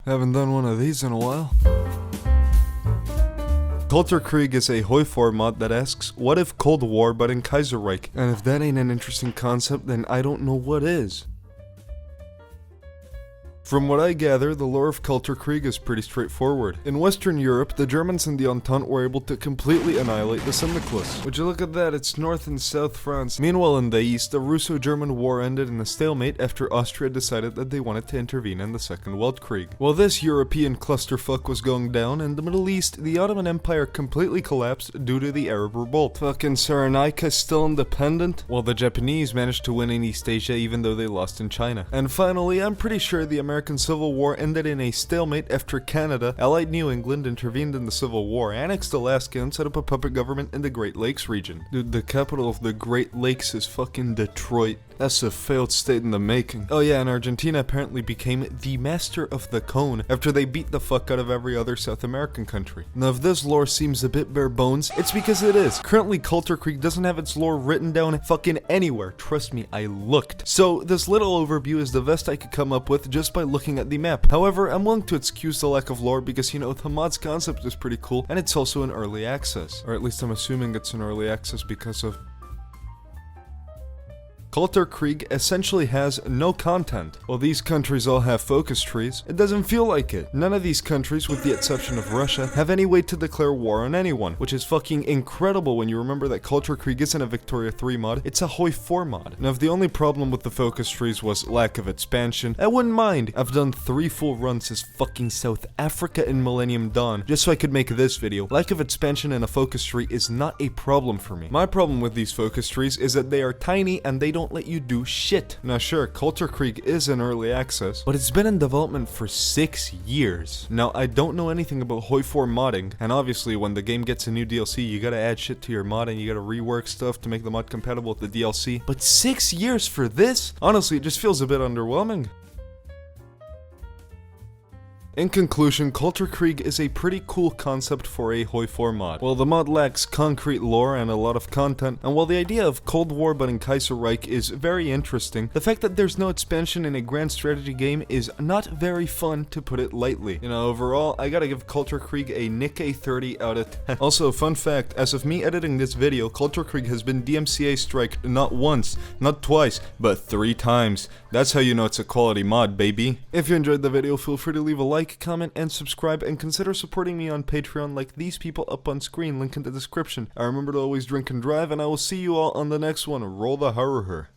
Haven't done one of these in a while. Kaiserreich is a Hoi4 mod that asks, what if Cold War but in Kaiserreich? And if that ain't an interesting concept, then I don't know what is. From what I gather, the lore of Kaiserreich is pretty straightforward. In Western Europe, the Germans and the Entente were able to completely annihilate the Syndicalists. Would you look at that, it's North and South France. Meanwhile in the East, the Russo-German War ended in a stalemate after Austria decided that they wanted to intervene in the Second Weltkrieg. While this European clusterfuck was going down, in the Middle East, the Ottoman Empire completely collapsed due to the Arab Revolt. Fucking Cyrenaica still independent, while the Japanese managed to win in East Asia even though they lost in China. And finally, I'm pretty sure the American Civil War ended in a stalemate after Canada, allied New England, intervened in the Civil War, annexed Alaska, and set up a puppet government in the Great Lakes region. Dude, the capital of the Great Lakes is fucking Detroit. That's a failed state in the making. Oh yeah, and Argentina apparently became the master of the cone after they beat the fuck out of every other South American country. Now if this lore seems a bit bare bones, it's because it is. Currently Kaiserreich doesn't have its lore written down fucking anywhere. Trust me, I looked. So this little overview is the best I could come up with just by looking at the map. However, I'm willing to excuse the lack of lore because, you know, the mod's concept is pretty cool and it's also in early access. Or at least I'm assuming it's in early access because of Kaiserreich essentially has no content. While these countries all have focus trees, it doesn't feel like it. None of these countries, with the exception of Russia, have any way to declare war on anyone, which is fucking incredible when you remember that Kaiserreich isn't a Victoria 3 mod, it's a Hoi4 mod. Now if the only problem with the focus trees was lack of expansion, I wouldn't mind. I've done 3 full runs as fucking South Africa in Millennium Dawn, just so I could make this video. Lack of expansion in a focus tree is not a problem for me. My problem with these focus trees is that they are tiny and they don't let you do shit. Now sure, Kaiserreich is in early access, but it's been in development for 6 years. Now I don't know anything about Hoi4 modding, and obviously when the game gets a new DLC, you gotta add shit to your mod and you gotta rework stuff to make the mod compatible with the DLC. But 6 years for this? Honestly, it just feels a bit underwhelming. In conclusion, Kaiserreich is a pretty cool concept for a Hoi4 mod. While the mod lacks concrete lore and a lot of content, and while the idea of Cold War but in Kaiserreich is very interesting, the fact that there's no expansion in a grand strategy game is not very fun, to put it lightly. You know, overall, I gotta give Kaiserreich a Nikkei 30 out of 10. Also, fun fact, as of me editing this video, Kaiserreich has been DMCA striked not once, not twice, but 3 times. That's how you know it's a quality mod, baby. If you enjoyed the video, feel free to leave a like, comment, and subscribe, and consider supporting me on Patreon like these people up on screen, link in the description. I remember to always drink and drive, and I will see you all on the next one. Roll the horror.